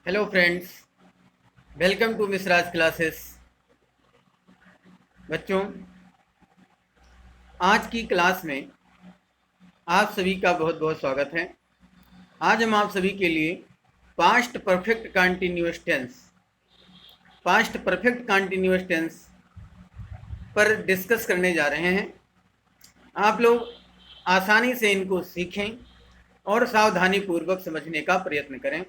Hello friends, welcome to मिसराज classes. बच्चों, आज की क्लास में आप सभी का बहुत बहुत स्वागत है। आज हम आप सभी के लिए पास्ट परफेक्ट कंटिन्यूअस टेंस पर डिस्कस करने जा रहे हैं। आप लोग आसानी से इनको सीखें और सावधानी पूर्वक समझने का प्रयत्न करें।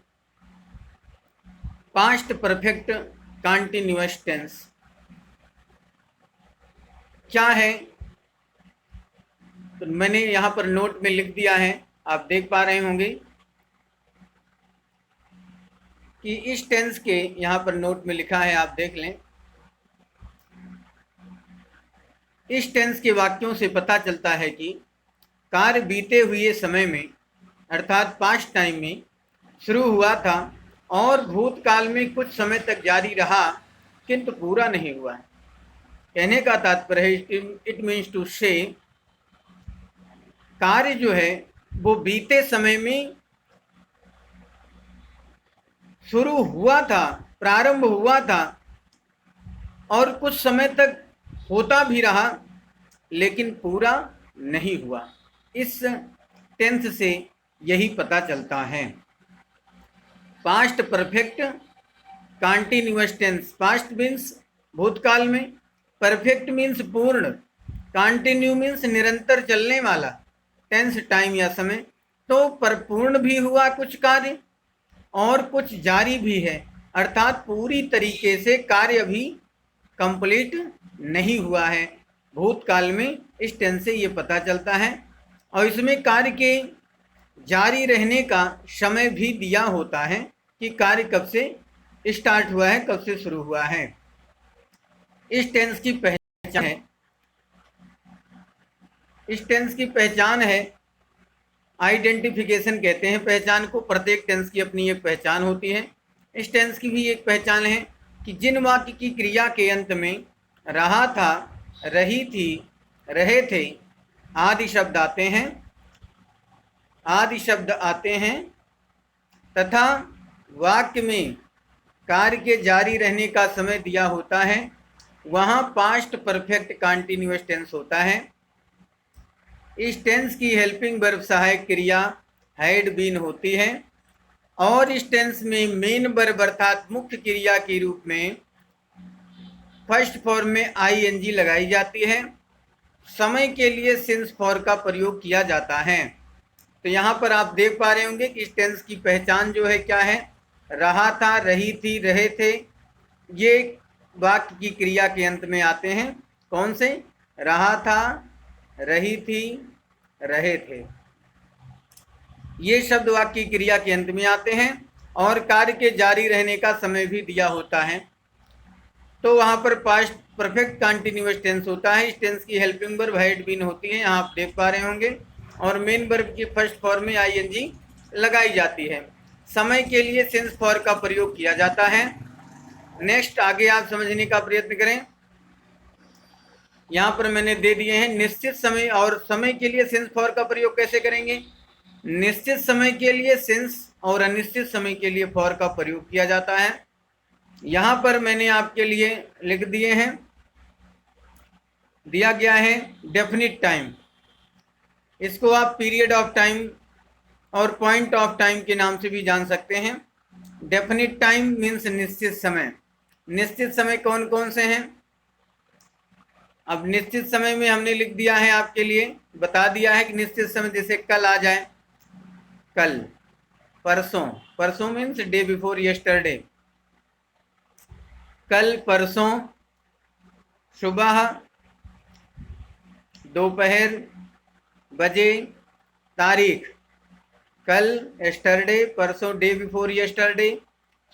पास्ट परफेक्ट कंटिन्यूअस टेंस क्या है, तो मैंने यहाँ पर नोट में लिख दिया है, आप देख पा रहे होंगे कि इस टेंस के यहाँ पर नोट में लिखा है, आप देख लें। इस टेंस के वाक्यों से पता चलता है कि कार्य बीते हुए समय में अर्थात पास्ट टाइम में शुरू हुआ था और भूतकाल में कुछ समय तक जारी रहा किंतु पूरा नहीं हुआ। कहने का तात्पर्य है, इट मीन्स टू से, कार्य जो है वो बीते समय में शुरू हुआ था, प्रारंभ हुआ था और कुछ समय तक होता भी रहा लेकिन पूरा नहीं हुआ। इस टेंस से यही पता चलता है। Past perfect continuous tense, past means भूतकाल में, परफेक्ट मीन्स पूर्ण, कंटिन्यू मीन्स निरंतर चलने वाला, टेंस टाइम या समय। तो परिपूर्ण भी हुआ कुछ कार्य और कुछ जारी भी है, अर्थात पूरी तरीके से कार्य अभी कंप्लीट नहीं हुआ है भूतकाल में। इस टेंस से ये पता चलता है और इसमें कार्य के जारी रहने का समय भी दिया होता है कि कार्य कब से स्टार्ट हुआ है, कब से शुरू हुआ है। इस टेंस की पहचान है, इस टेंस की पहचान है आइडेंटिफिकेशन कहते हैं पहचान को। प्रत्येक टेंस की अपनी एक पहचान होती है। इस टेंस की भी एक पहचान है कि जिन वाक्य की क्रिया के अंत में रहा था, रही थी, रहे थे आदि शब्द आते हैं तथा वाक्य में कार्य के जारी रहने का समय दिया होता है, वहाँ पास्ट परफेक्ट कंटिन्यूअस टेंस होता है। इस टेंस की हेल्पिंग वर्ब सहायक क्रिया हैड बीन होती है और इस टेंस में मेन वर्ब अर्थात मुख्य क्रिया के रूप में फर्स्ट फॉर्म में आईएनजी लगाई जाती है। समय के लिए सिंस फॉर का प्रयोग किया जाता है। तो यहाँ पर आप देख पा रहे होंगे कि इस टेंस की पहचान जो है क्या है, रहा था, रही थी, रहे थे, ये वाक्य की क्रिया के अंत में आते हैं। कौन से? रहा था, रही थी, रहे थे, ये शब्द वाक्य की क्रिया के अंत में आते हैं और कार्य के जारी रहने का समय भी दिया होता है। तो वहाँ पर पास्ट परफेक्ट कंटिन्यूअस टेंस होता है। इस टेंस की हेल्पिंग वर्ब हैड बीन होती है, यहाँ आप देख पा रहे होंगे, और मेन वर्ब की फर्स्ट फॉर्म में आईएनजी लगाई जाती है। समय के लिए सिंस फॉर का प्रयोग किया जाता है। नेक्स्ट, आगे आप समझने का प्रयत्न करें। यहाँ पर मैंने दे दिए हैं निश्चित समय, और समय के लिए सिंस फॉर का प्रयोग कैसे करेंगे। निश्चित समय के लिए सिंस और अनिश्चित समय के लिए फॉर का प्रयोग किया जाता है। यहाँ पर मैंने आपके लिए लिख दिए हैं, दिया गया है डेफिनिट टाइम। इसको आप पीरियड ऑफ टाइम और पॉइंट ऑफ टाइम के नाम से भी जान सकते हैं। डेफिनिट टाइम मीन्स निश्चित समय। निश्चित समय कौन कौन से हैं? अब निश्चित समय में हमने लिख दिया है, आपके लिए बता दिया है कि निश्चित समय जैसे कल आ जाए, कल, परसों, परसों मीन्स डे बिफोर यस्टरडे, कल, परसों, सुबह, दोपहर, बजे, तारीख। कल यस्टरडे, परसों डे बिफोर यस्टरडे,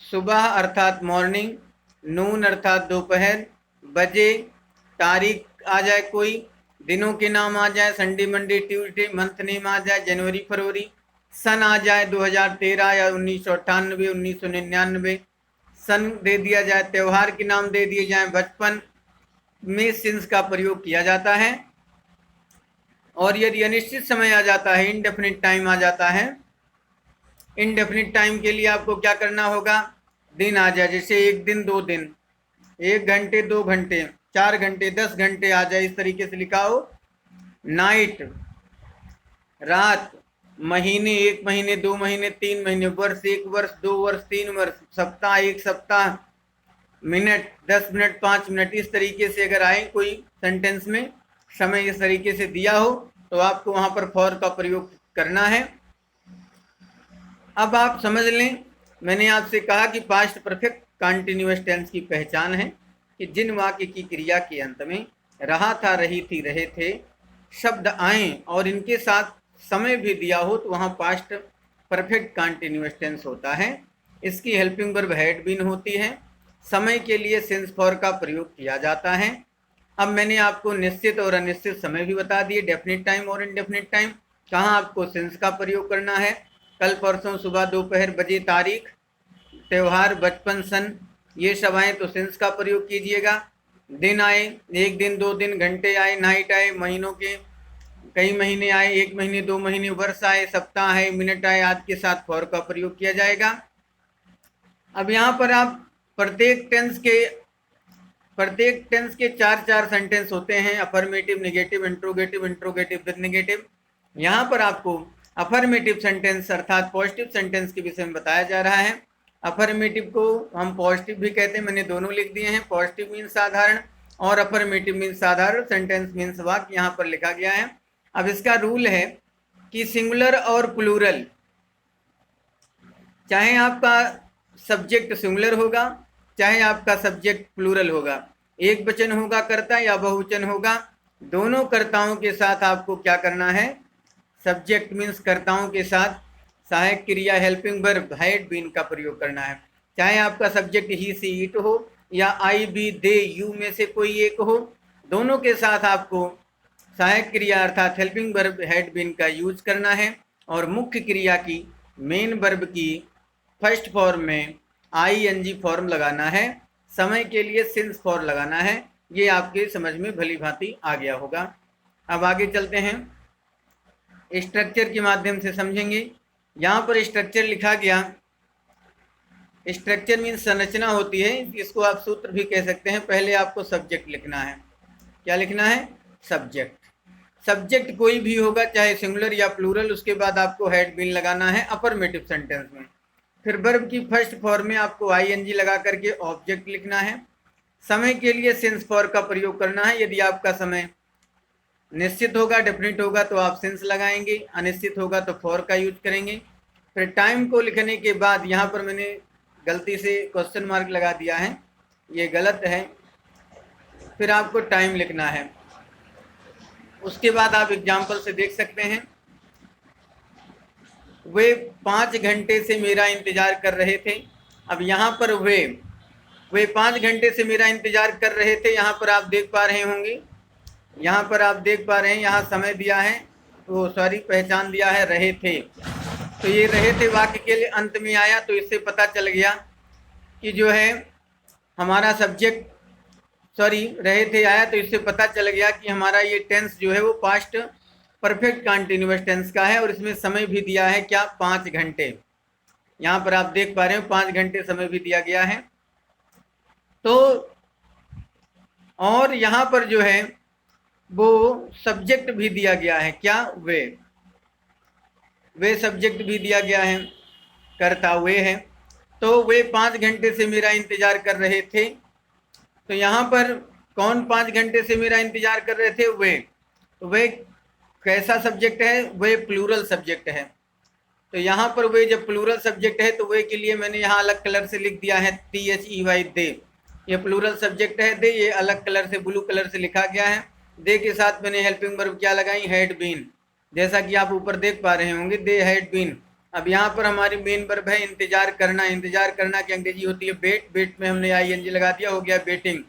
सुबह अर्थात मॉर्निंग, नून अर्थात दोपहर, बजे तारीख आ जाए, कोई दिनों के नाम आ जाए, Sunday, Monday, Tuesday, month name आ जाए, जनवरी, फरवरी, सन आ जाए 2013 या 1998, 1999, सन दे दिया जाए, त्यौहार के नाम दे दिए जाए, बचपन में सिंस का प्रयोग किया जाता है। और यदि अनिश्चित समय आ जाता है, इनडेफिनिट टाइम आ जाता है, इनडेफिनिट टाइम के लिए आपको क्या करना होगा, दिन आ जाए, जैसे 1 दिन 2 दिन, 1 घंटे 2 घंटे 4 घंटे 10 घंटे आ जाए, इस तरीके से लिखा हो। नाइट, रात, महीने, 1 महीने 2 महीने 3 महीने, वर्ष 1 वर्ष 2 वर्ष 3 वर्ष, सप्ताह 1 सप्ताह, मिनट 10 मिनट 5 मिनट, इस तरीके से अगर आए कोई सेंटेंस में समय इस तरीके से दिया हो तो आपको वहां पर फॉर का प्रयोग करना है। अब आप समझ लें, मैंने आपसे कहा कि पास्ट परफेक्ट कंटीन्यूअस टेंस की पहचान है कि जिन वाक्य की क्रिया के अंत में रहा था, रही थी, रहे थे शब्द आए और इनके साथ समय भी दिया हो तो वहाँ पास्ट परफेक्ट कंटीन्यूअस टेंस होता है। इसकी हेल्पिंग वर्ब हैड बीन होती है। समय के लिए सिंस फॉर का प्रयोग किया जाता है। अब मैंने आपको निश्चित और अनिश्चित समय भी बता दिए, डेफिनिट टाइम और इनडेफिनिट टाइम। कहाँ आपको सिंस का प्रयोग करना है, कल परसों सुबह दोपहर बजे तारीख, त्यौहार बचपन सन, ये सब आए तो सिंस का प्रयोग कीजिएगा। दिन आए, 1 दिन 2 दिन, घंटे आए, नाइट आए, महीनों के कई महीने आए, 1 महीने 2 महीने, वर्ष आए, सप्ताह है, मिनट आए आदि के साथ फॉर का प्रयोग किया जाएगा। अब यहाँ पर आप प्रत्येक टेंस के 4 सेंटेंस होते हैं, affirmative, negative, interrogative, interrogative with negative. यहाँ पर आपको अफर्मेटिव सेंटेंस अर्थात पॉजिटिव सेंटेंस के विषय में बताया जा रहा है। अफर्मेटिव को हम पॉजिटिव भी कहते हैं, मैंने दोनों लिख दिए हैं। पॉजिटिव मीन्स साधारण और अफर्मेटिव मीन्स साधारण, सेंटेंस मीन्स वाक्य यहाँ पर लिखा गया है। अब इसका रूल है कि सिंगुलर और प्लूरल, चाहे आपका सब्जेक्ट सिंगुलर होगा चाहे आपका सब्जेक्ट प्लूरल होगा, एक वचन होगा कर्ता या बहुवचन होगा, दोनों कर्ताओं के साथ आपको क्या करना है, सब्जेक्ट मीन्स कर्ताओं के साथ सहायक क्रिया हेल्पिंग वर्ब हैड बीन का प्रयोग करना है। चाहे आपका सब्जेक्ट ही सी इट हो या आई बी दे यू में से कोई एक हो, दोनों के साथ आपको सहायक क्रिया अर्थात हेल्पिंग वर्ब हैड बीन का यूज करना है और मुख्य क्रिया की मेन वर्ब की फर्स्ट फॉर्म में आईएनजी फॉर्म लगाना है, समय के लिए सिंस फॉर लगाना है। ये आपके समझ में भली भांति आ गया होगा। अब आगे चलते हैं, स्ट्रक्चर के माध्यम से समझेंगे। यहाँ पर स्ट्रक्चर लिखा गया, स्ट्रक्चर मीन्स संरचना होती है, इसको आप सूत्र भी कह सकते हैं। पहले आपको सब्जेक्ट लिखना है। क्या लिखना है, सब्जेक्ट। सब्जेक्ट कोई भी होगा चाहे सिंगुलर या प्लूरल, उसके बाद आपको हैड बीन लगाना है अफर्मेटिव सेंटेंस में। फिर वर्ब की फर्स्ट फॉर्म में आपको आईएनजी लगा करके ऑब्जेक्ट लिखना है। समय के लिए सिंस फॉर का प्रयोग करना है। यदि आपका समय निश्चित होगा, डेफिनिट होगा तो आप सिंस लगाएंगे, अनिश्चित होगा तो फॉर का यूज करेंगे। फिर टाइम को लिखने के बाद यहाँ पर मैंने गलती से क्वेश्चन मार्क लगा दिया है, ये गलत है। फिर आपको टाइम लिखना है। उसके बाद आप एग्जाम्पल से देख सकते हैं, वे 5 घंटे से मेरा इंतजार कर रहे थे। अब यहाँ पर वे 5 घंटे से मेरा इंतजार कर रहे थे, यहाँ पर आप देख पा रहे होंगे, यहाँ पर आप देख पा रहे हैं, यहाँ समय दिया है, वो सॉरी पहचान दिया है रहे थे। तो ये रहे थे वाक्य के लिए अंत में आया, तो इससे पता चल गया कि जो है हमारा सब्जेक्ट, सॉरी रहे थे आया, तो इससे पता चल गया कि हमारा ये टेंस जो है वो पास्ट परफेक्ट कंटिन्यूअस टेंस का है। और इसमें समय भी दिया है क्या, 5 घंटे। यहाँ पर आप देख पा रहे हो 5 घंटे समय भी दिया गया है। तो और यहाँ पर जो है वो सब्जेक्ट भी दिया गया है, क्या, वे सब्जेक्ट भी दिया गया है, कर्ता वे है। तो वे 5 घंटे से मेरा इंतजार कर रहे थे। तो यहाँ पर कौन 5 घंटे से मेरा इंतजार कर रहे थे, वे कैसा सब्जेक्ट है, वे प्लूरल सब्जेक्ट है। तो यहाँ पर वे जब प्लूरल सब्जेक्ट है तो वे के लिए मैंने यहाँ अलग कलर से लिख दिया है THEY दे। ये प्लूरल सब्जेक्ट है दे, ये अलग कलर से ब्लू कलर से लिखा गया है। दे के साथ मैंने हेल्पिंग वर्ब क्या लगाई, हैड बीन, जैसा कि आप ऊपर देख पा रहे होंगे, दे हैड बीन। अब यहाँ पर हमारी मेन वर्ब है इंतजार करना। इंतजार करना की अंग्रेजी होती है वेट, वेट में हमने ING लगा दिया, हो गया वेटिंग।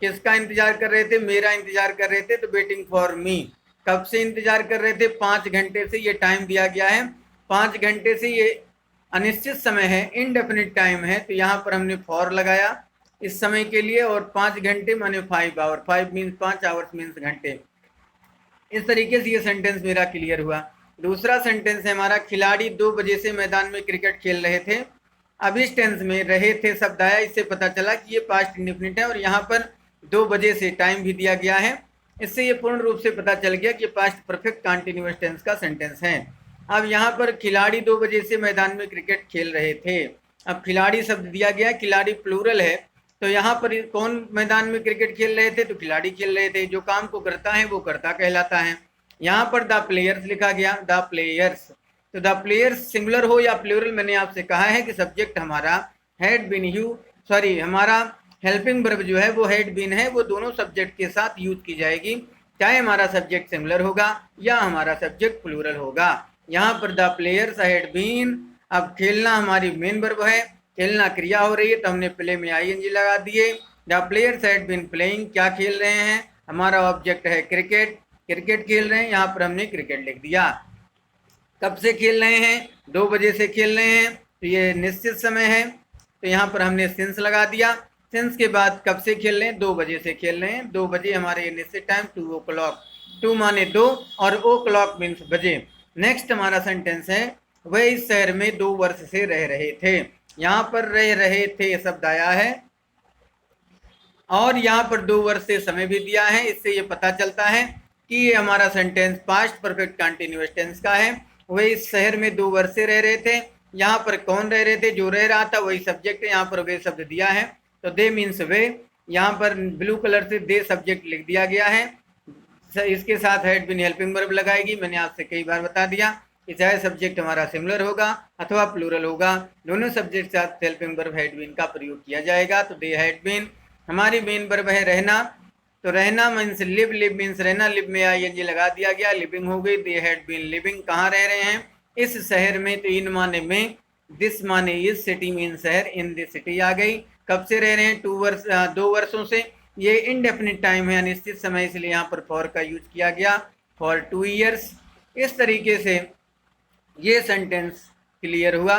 किसका इंतजार कर रहे थे, मेरा इंतजार कर रहे थे, तो वेटिंग फॉर मी। कब से इंतजार कर रहे थे, 5 घंटे से, ये टाइम दिया गया है 5 घंटे से, ये अनिश्चित समय है, इनडेफिनिट टाइम है। तो यहाँ पर हमने फॉर लगाया इस समय के लिए, और 5 घंटे माने 5 आवर, 5 मीन्स 5 आवर्स मीन्स घंटे। इस तरीके से ये सेंटेंस मेरा क्लियर हुआ। दूसरा सेंटेंस है हमारा, खिलाड़ी 2 बजे से मैदान में क्रिकेट खेल रहे थे। अब इस टेंस में रहे थे शब्द आया, इससे पता चला कि ये पास्ट इंडेफिनिट है और यहाँ पर 2 बजे से टाइम भी दिया गया है। इससे ये पूर्ण रूप से पता चल गया कि पास्ट परफेक्ट कंटीन्यूअस टेंस का सेंटेंस है। अब यहाँ पर खिलाड़ी 2 बजे से मैदान में क्रिकेट खेल रहे थे। अब खिलाड़ी शब्द दिया गया, खिलाड़ी प्लूरल है, तो यहाँ पर कौन मैदान में क्रिकेट खेल रहे थे? तो खिलाड़ी खेल रहे थे। जो काम को करता है वो कर्ता कहलाता है। यहाँ पर द प्लेयर्स लिखा गया, द प्लेयर्स। तो द प्लेयर्स सिंगुलर हो या प्लूरल, मैंने आपसे कहा है कि सब्जेक्ट हमारा हैड बीन हमारा हेल्पिंग वर्ब जो है वो हैड बीन है, वो दोनों सब्जेक्ट के साथ यूज की जाएगी, चाहे हमारा सब्जेक्ट सिंगुलर होगा या हमारा सब्जेक्ट प्लूरल होगा। यहाँ पर द प्लेयर्स हैड बीन। अब खेलना हमारी मेन वर्ब है, खेलना क्रिया हो रही है तो हमने प्ले में आईएनजी लगा दिए। The players had been playing, क्या खेल रहे हैं? हमारा ऑब्जेक्ट है क्रिकेट, क्रिकेट खेल रहे हैं, यहाँ पर हमने क्रिकेट लिख दिया। कब से खेल रहे हैं? 2 बजे से खेल रहे हैं, तो ये निश्चित समय है, तो यहाँ पर हमने सिंस लगा दिया। सिंस के बाद कब से खेल रहे हैं? 2 बजे से खेल रहे हैं। 2 बजे हमारे ये निश्चित टाइम 2 o'clock, 2 माने 2 और o'clock मीन्स बजे। नेक्स्ट हमारा सेंटेंस है, वह इस शहर में 2 वर्ष से रह रहे थे। यहाँ पर रह रहे थे शब्द आया है और यहाँ पर 2 वर्ष से समय भी दिया है। इससे ये पता चलता है कि ये हमारा sentence past perfect continuous tense का है। वह इस शहर में 2 वर्ष से रह रहे थे। यहाँ पर कौन रह रहे थे? जो रह रहा था वही सब्जेक्ट है। यहाँ पर वे शब्द दिया है तो दे मीन्स वे। यहाँ पर ब्लू कलर से दे सब्जेक्ट लिख दिया गया है। इसके साथ हैड बीन हेल्पिंग वर्ब लगाएगी। मैंने आपसे कई बार बता दिया कि चाहे सब्जेक्ट हमारा सिंगुलर होगा अथवा प्लूरल होगा, दोनों सब्जेक्ट के साथ हेल्पिंग वर्ब हैड बीन का प्रयोग किया जाएगा। तो दे हैड बीन हमारी मेन वर्ब है रहना, तो रहना मीन्स लिव, लिव मीन्स रहना, लिव में आईएनजी लगा दिया गया, लिविंग हो गई। दे हैड बीन लिविंग, कहाँ रह रहे हैं? इस शहर में। तो इन माने में, दिस माने इस, सिटी मीन शहर, इन दिस सिटी आ गई। कब से रह रहे हैं? 2 वर्षों से। ये इनडेफिनिट टाइम है, अनिश्चित समय, इसलिए यहाँ पर फॉर का यूज किया गया, फॉर 2 years। इस तरीके से ये सेंटेंस क्लियर हुआ।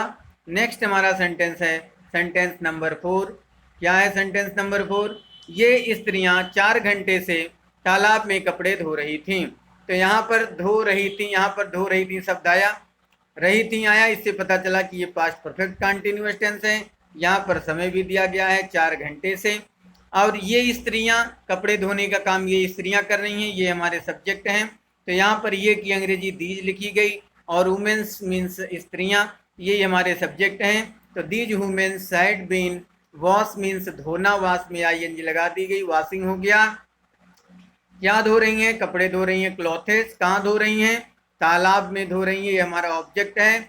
नेक्स्ट हमारा सेंटेंस है सेंटेंस नंबर 4। क्या है सेंटेंस नंबर 4? ये स्त्रियां 4 घंटे से तालाब में कपड़े धो रही थीं। तो यहाँ पर धो रही थी, यहाँ पर धो रही थी शब्द आया, रही थी आया, इससे पता चला कि ये पास्ट परफेक्ट कंटिन्यूअस टेंस है। यहाँ पर समय भी दिया गया है 4 घंटे से। और ये स्त्रियां, कपड़े धोने का काम ये स्त्रियां कर रही हैं, ये हमारे सब्जेक्ट हैं। तो यहाँ पर ये की अंग्रेजी दीज लिखी गई और वुमेन्स मीन्स स्त्रियां, ये हमारे सब्जेक्ट हैं। तो these womens had been wash means धोना, वॉश में आईएनजी लगा दी गई, वॉशिंग हो गया। क्या धो रही हैं? कपड़े धो रही हैं। क्लॉथेज, कहाँ धो रही हैं? तालाब में धो रही हैं, ये हमारा ऑब्जेक्ट है।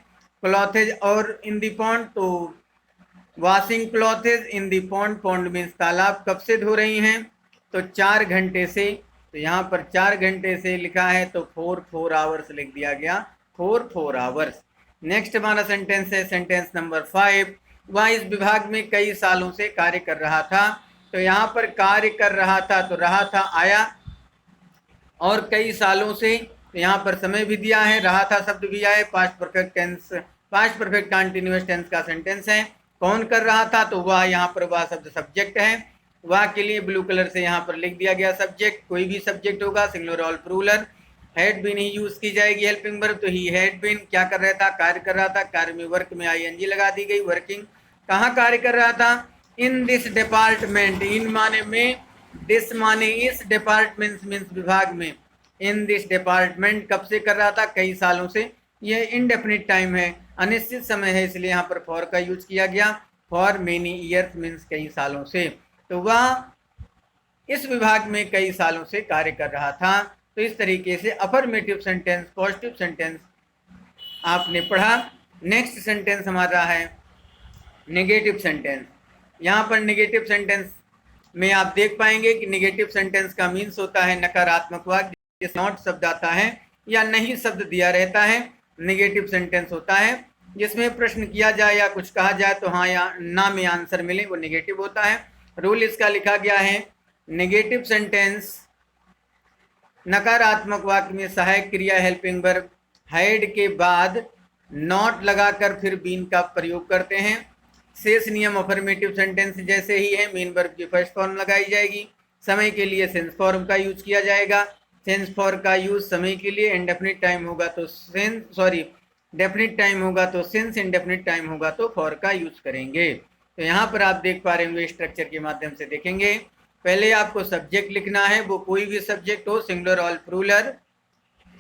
क्लॉथेज और इन दी पॉन्ड, तो वॉशिंग क्लॉथेज इन दी पॉन्ड, पॉन्ड मीन्स तालाब। कब से धो रही हैं? तो 4 घंटे से। तो यहाँ पर 4 घंटे से लिखा है तो 4 आवर्स लिख दिया गया, 4 आवर्स। नेक्स्ट हमारा सेंटेंस है सेंटेंस नंबर 5। वह इस विभाग में कई सालों से कार्य कर रहा था। तो यहाँ पर कार्य कर रहा था, तो रहा था आया और कई सालों से, तो यहाँ पर समय भी दिया है, रहा था शब्द भी आया। Past perfect tense, past perfect continuous tense का सेंटेंस है। कौन कर रहा था? तो वह, यहाँ पर वह शब्द सब्जेक्ट है। वह के लिए ब्लू कलर से यहाँ पर लिख दिया गया सब्जेक्ट, कोई भी सब्जेक्ट होगा, सिंगुलर और प्लूरल। हैड बीन ही यूज की जाएगी हेल्पिंग वर्ब, तो ही हैड बीन क्या कर रहा था? कार्य कर रहा था। कार्य में वर्क में आईएनजी लगा दी गई, वर्किंग। कहाँ कार्य कर रहा था? इन दिस डिपार्टमेंट, इन माने में, दिस माने इस, डिपार्टमेंट मीन्स विभाग में। इन दिस डिपार्टमेंट कब से कर रहा था? कई सालों से। ये इनडेफिनिट टाइम है, अनिश्चित समय है, इसलिए यहाँ पर फॉर का यूज किया गया। फॉर मेनी ईयर्स मीन्स कई सालों से। तो वह इस विभाग में कई सालों से कार्य कर रहा था। तो इस तरीके से अफर्मेटिव सेंटेंस, पॉजिटिव सेंटेंस आपने पढ़ा। नेक्स्ट सेंटेंस हमारा है नेगेटिव सेंटेंस। यहाँ पर नेगेटिव सेंटेंस में आप देख पाएंगे कि नेगेटिव सेंटेंस का मीन्स होता है नकारात्मक वाक्य, जिसमें नॉट शब्द आता है या नहीं शब्द दिया रहता है, नेगेटिव सेंटेंस होता है। जिसमें प्रश्न किया जाए या कुछ कहा जाए तो हाँ या ना में आंसर मिले, वो नेगेटिव होता है। रूल इसका लिखा गया है, नेगेटिव सेंटेंस नकारात्मक वाक्य में सहायक क्रिया हेल्पिंग वर्ब हैड के बाद नॉट लगाकर फिर बीन का प्रयोग करते हैं। शेष नियम अफर्मेटिव सेंटेंस जैसे ही है, मेन वर्ब की फर्स्ट फॉर्म लगाई जाएगी। समय के लिए सिंस फॉर्म का यूज किया जाएगा। सेंस फॉर का यूज समय के लिए, इंडेफिनिट टाइम होगा तो डेफिनिट टाइम होगा तो सिंस, इंडेफिनिट टाइम होगा तो फॉर का यूज करेंगे। तो यहाँ पर आप देख पा रहे होंगे, स्ट्रक्चर के माध्यम से देखेंगे। पहले आपको सब्जेक्ट लिखना है, वो कोई भी सब्जेक्ट हो, सिंगुलर और प्लूरल।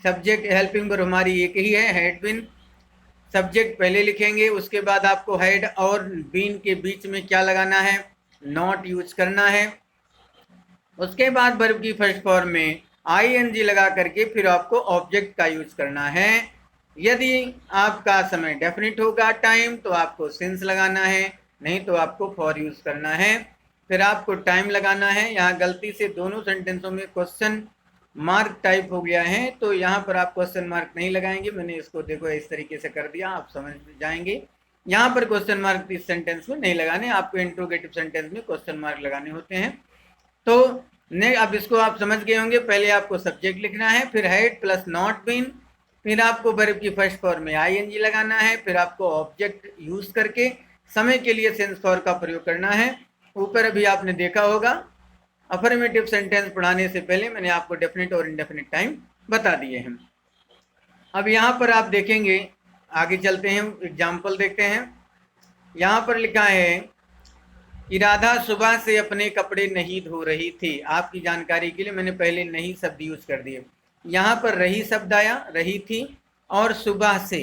सब्जेक्ट हेल्पिंग वर्ब हमारी एक ही है, हैड बीन। सब्जेक्ट पहले लिखेंगे, उसके बाद आपको हैड और बीन के बीच में क्या लगाना है, नॉट यूज करना है। उसके बाद वर्ब की फर्स्ट फॉर्म में आईएनजी लगा करके फिर आपको ऑब्जेक्ट का यूज करना है। यदि आपका समय डेफिनिट होगा टाइम तो आपको सिंस लगाना है, नहीं तो आपको फॉर यूज करना है। फिर आपको टाइम लगाना है। यहाँ गलती से दोनों सेंटेंसों में क्वेश्चन मार्क टाइप हो गया है, तो यहाँ पर आप क्वेश्चन मार्क नहीं लगाएंगे। मैंने इसको देखो इस तरीके से कर दिया, आप समझ जाएंगे। यहाँ पर क्वेश्चन मार्क इस सेंटेंस में नहीं लगाने, आपको इंट्रोगेटिव सेंटेंस में क्वेश्चन मार्क लगाने होते हैं। तो अब इसको आप समझ गए होंगे। पहले आपको सब्जेक्ट लिखना है, फिर हैड प्लस नॉट बीन, फिर आपको वर्ब की फर्स्ट फॉर्म में आईएनजी लगाना है, फिर आपको ऑब्जेक्ट यूज करके समय के लिए सेंस फॉर का प्रयोग करना है। ऊपर अभी आपने देखा होगा, अफर्मेटिव सेंटेंस पढ़ाने से पहले मैंने आपको डेफिनेट और इंडेफिनिट टाइम बता दिए हैं। अब यहाँ पर आप देखेंगे, आगे चलते हैं, एग्जाम्पल देखते हैं। यहाँ पर लिखा है कि राधा सुबह से अपने कपड़े नहीं धो रही थी। आपकी जानकारी के लिए मैंने पहले नहीं शब्द यूज कर दिए। यहाँ पर रही शब्द आया, रही थी और सुबह से।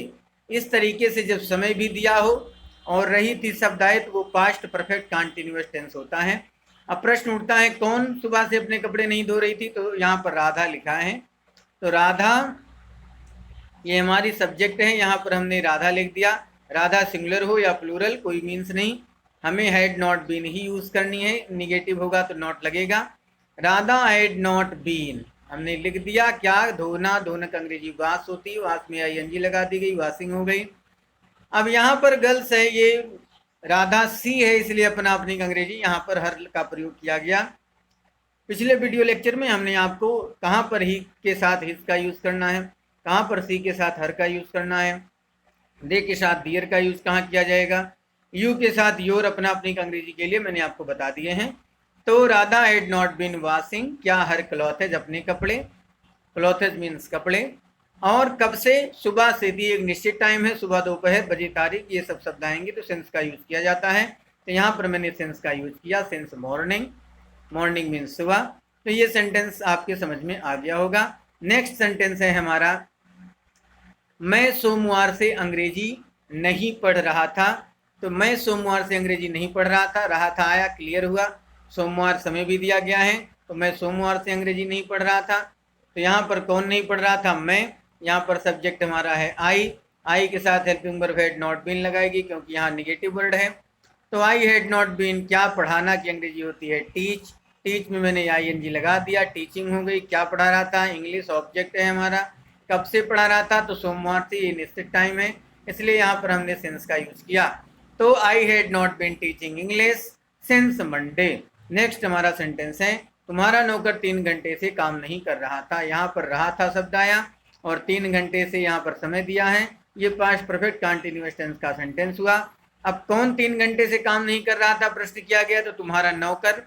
इस तरीके से जब समय भी दिया हो और रही थी शब्द आए तो वो पास्ट परफेक्ट कंटीन्यूअस टेंस होता है। अब प्रश्न उठता है कौन सुबह से अपने कपड़े नहीं धो रही थी, तो यहाँ पर राधा लिखा है। तो राधा ये हमारी सब्जेक्ट है, यहाँ पर हमने राधा लिख दिया। राधा सिंगुलर हो या प्लूरल कोई मीन्स नहीं, हमें हैड नॉट बीन ही यूज करनी है। निगेटिव होगा तो नॉट लगेगा। राधा हैड नॉट बीन हमने लिख दिया। क्या, धोना, धोना का अंग्रेजी वाश होती है, वाश में आईएनजी लगा दी गई, वाशिंग हो गई। अब यहाँ पर गर्ल्स है, ये राधा सी है, इसलिए अपना अपनी अंग्रेजी यहाँ पर हर का प्रयोग किया गया। पिछले वीडियो लेक्चर में हमने आपको कहाँ पर ही के साथ हिज का यूज करना है, कहाँ पर सी के साथ हर का यूज करना है, दे के साथ दियर का यूज कहाँ किया जाएगा, यू के साथ योर अपना अपनी अंग्रेजी के लिए मैंने आपको बता दिए हैं। तो Radha had not been washing, क्या हर क्लॉथेज अपने कपड़े, क्लॉथेज मीन्स कपड़े, और कब से, सुबह से दी एक निश्चित टाइम है, सुबह, दोपहर, बजे, तारीख, ये सब शब्द आएंगे तो सेंस का यूज किया जाता है। तो यहाँ पर मैंने सेंस का यूज किया, सेंस मॉर्निंग, मॉर्निंग मीन्स सुबह। तो ये सेंटेंस आपके समझ में आ गया होगा। नेक्स्ट सेंटेंस है हमारा, मैं सोमवार से अंग्रेजी नहीं पढ़ रहा था। तो मैं सोमवार से अंग्रेजी नहीं पढ़ रहा था आया, क्लियर हुआ। सोमवार समय भी दिया गया है, तो मैं सोमवार से अंग्रेजी नहीं पढ़ रहा था। तो यहाँ पर कौन नहीं पढ़ रहा था, मैं। यहाँ पर सब्जेक्ट हमारा है आई के साथ helping verb had not been लगाएगी क्योंकि यहाँ निगेटिव वर्ड है। तो आई हैड नॉट बीन, क्या पढ़ाना की अंग्रेजी होती है टीच, टीच में मैंने आईएनजी लगा दिया, टीचिंग हो गई। क्या पढ़ा रहा था, इंग्लिश ऑब्जेक्ट है हमारा। कब से पढ़ा रहा था, तो सोमवार से, ये निश्चित टाइम है, इसलिए यहाँ पर हमने सिंस का यूज किया। तो I had not been teaching English since Monday. Next हमारा सेंटेंस है, तुम्हारा नौकर 3 घंटे से काम नहीं कर रहा था। यहाँ पर रहा था शब्द आया और 3 घंटे से यहाँ पर समय दिया है, ये पास्ट परफेक्ट कंटीन्यूअस टेंस का सेंटेंस हुआ। अब कौन 3 घंटे से काम नहीं कर रहा था प्रश्न किया गया, तो तुम्हारा नौकर।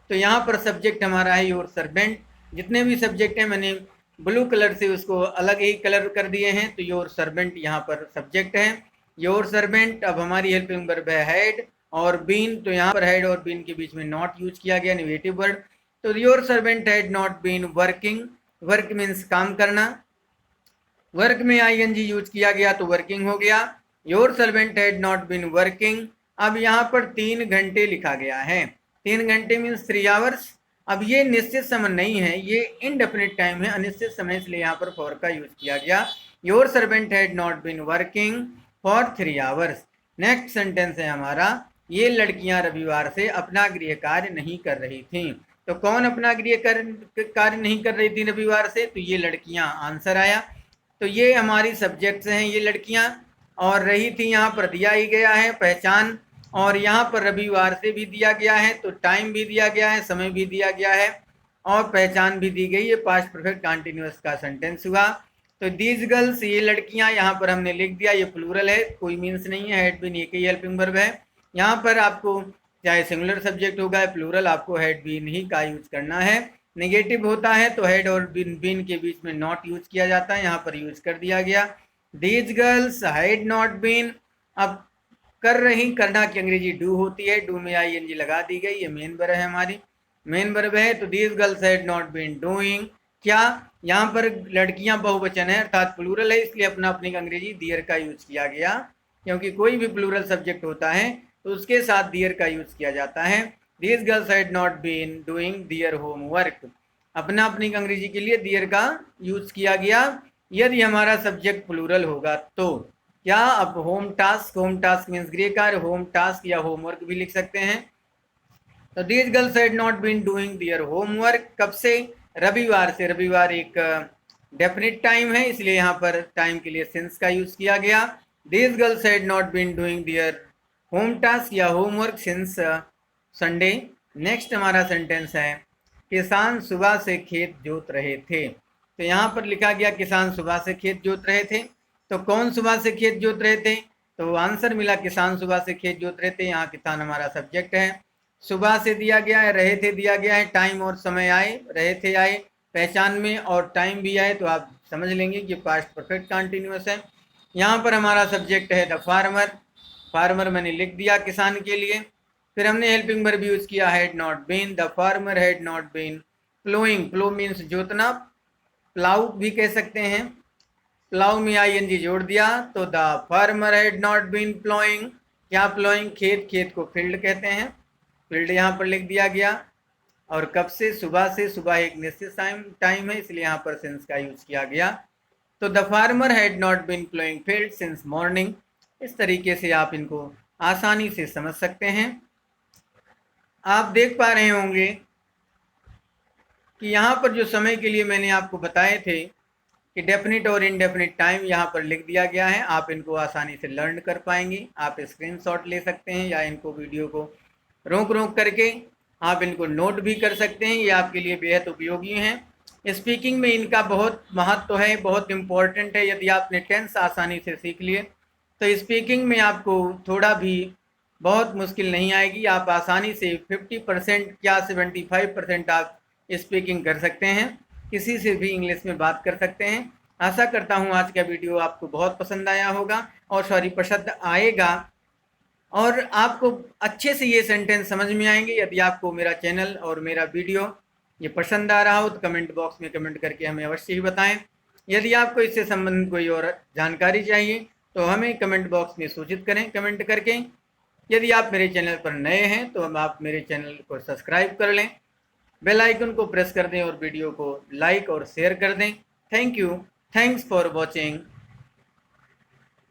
तो यहाँ पर सब्जेक्ट हमारा है योर सर्वेंट। जितने भी सब्जेक्ट हैं मैंने ब्लू कलर से उसको अलग ही कलर कर दिए हैं, तो योर सर्वेंट यहाँ पर सब्जेक्ट है, योर सर्वेंट। अब हमारी हेल्पिंग वर्ब है हैड और बीन, तो यहाँ पर हैड और बीन के बीच में नॉट यूज किया गया, नेगेटिव वर्ड। तो your servant had not been working, work means काम करना, वर्क में आईएनजी यूज किया गया तो वर्किंग हो गया। Your servant had not been working. अब यहाँ पर 3 घंटे लिखा गया है, 3 घंटे मीन्स 3 आवर्स। अब ये निश्चित समय नहीं है, ये इनडेफिनिट टाइम है, अनिश्चित समय, इसलिए यहाँ पर फॉर का यूज किया गया। Your servant had not been working for 3 hours. Next sentence है हमारा, ये लड़कियां रविवार से अपना गृह कार्य नहीं कर रही थीं। तो कौन अपना गृह कार्य नहीं कर रही थी रविवार से, तो ये लड़कियां, आंसर आया। तो ये हमारी सब्जेक्ट्स हैं, ये लड़कियां, और रही थी यहाँ पर दिया ही गया है पहचान, और यहाँ पर रविवार से भी दिया गया है, तो टाइम भी दिया गया है, समय भी दिया गया है, और पहचान भी दी गई। ये पास्ट परफेक्ट कंटीन्यूअस का सेंटेंस हुआ। तो दीज गर्ल्स, ये लड़कियां, यहाँ पर हमने लिख दिया, ये प्लूरल है, कोई मीन्स नहीं है, हैड बीन एक ही हेल्पिंग वर्ब है। यहाँ पर आपको चाहे सिंगुलर सब्जेक्ट होगा प्लूरल, आपको हैड बीन ही का यूज करना है। नेगेटिव होता है तो हेड और बीन के बीच में नॉट यूज किया जाता है, यहाँ पर यूज कर दिया गया। These girls had not been, अब कर रही, करना की अंग्रेजी डू होती है, डू में आईएनजी लगा दी गई, ये मेन वर्ब है, हमारी मेन वर्ब है। तो these girls had not been doing, क्या यहाँ पर लड़कियां बहुवचन है अर्थात प्लूरल है, इसलिए अपना अपनी अंग्रेजी दियर का यूज किया गया, क्योंकि कोई भी प्लूरल सब्जेक्ट होता है तो उसके साथ दियर का यूज किया जाता है। These girls had not been doing their homework, अपना अपनी अंग्रेजी के लिए दियर का यूज किया गया यदि हमारा सब्जेक्ट प्लूरल होगा तो। क्या अब होम टास्क मीन्स गृह कार्य, होम टास्क या होमवर्क भी लिख सकते हैं। तो these girls had not been doing their homework, कब से, रविवार से, रविवार एक डेफिनिट टाइम है इसलिए यहाँ पर टाइम के लिए सिंस का यूज किया गया। These girls had not been doing their home task या होमवर्क सिंस संडे। नेक्स्ट हमारा सेंटेंस है किसान सुबह से खेत जोत रहे थे। तो यहाँ पर लिखा गया किसान सुबह से खेत जोत रहे थे, तो कौन सुबह से खेत जोत रहे थे, तो आंसर मिला किसान सुबह से खेत जोत रहे थे। यहाँ किसान हमारा सब्जेक्ट है, सुबह से दिया गया है, रहे थे दिया गया है, टाइम और समय आए, रहे थे आए पहचान में और टाइम भी आए तो आप समझ लेंगे कि पास्ट परफेक्ट कंटिन्यूअस है। यहाँ पर हमारा सब्जेक्ट है द फार्मर, फार्मर मैंने लिख दिया किसान के लिए। फिर हमने हेल्पिंग वर्ब यूज किया had not been, the farmer had not been ploughing, plough means जोतना, प्लाउ भी कह सकते हैं, प्लाउ में आईएनजी जोड़ दिया तो the farmer had not been ploughing, क्या प्लोइंग, खेत, खेत को फील्ड कहते हैं, फील्ड यहाँ पर लिख दिया गया। और कब से, सुबह से, सुबह एक निश्चित टाइम है इसलिए यहाँ पर सिंस का यूज किया गया। तो the farmer had not been ploughing field since morning. इस तरीके से आप इनको आसानी से समझ सकते हैं। आप देख पा रहे होंगे कि यहाँ पर जो समय के लिए मैंने आपको बताए थे कि डेफिनिट और इनडेफिनिट टाइम यहाँ पर लिख दिया गया है, आप इनको आसानी से लर्न कर पाएंगे। आप स्क्रीनशॉट ले सकते हैं या इनको वीडियो को रोक रोक करके आप इनको नोट भी कर सकते हैं, ये आपके लिए बेहद उपयोगी हैं। स्पीकिंग में इनका बहुत महत्व है, बहुत इम्पोर्टेंट है। यदि आपने टेंस आसानी से सीख लिए तो स्पीकिंग में आपको थोड़ा भी बहुत मुश्किल नहीं आएगी, आप आसानी से 50% क्या 75% आप स्पीकिंग कर सकते हैं, किसी से भी इंग्लिश में बात कर सकते हैं। आशा करता हूँ आज का वीडियो आपको बहुत पसंद आया होगा और पसंद आएगा और आपको अच्छे से ये सेंटेंस समझ में आएंगे। यदि आपको मेरा चैनल और मेरा वीडियो ये पसंद आ रहा हो तो कमेंट बॉक्स में कमेंट करके हमें अवश्य ही बताएं। यदि आपको इससे संबंधित कोई और जानकारी चाहिए तो हमें कमेंट बॉक्स में सूचित करें कमेंट करके। यदि आप मेरे चैनल पर नए हैं तो आप मेरे चैनल को सब्सक्राइब कर लें, बेल आइकन को प्रेस कर दें और वीडियो को लाइक और शेयर कर दें। Thank you, thanks for watching.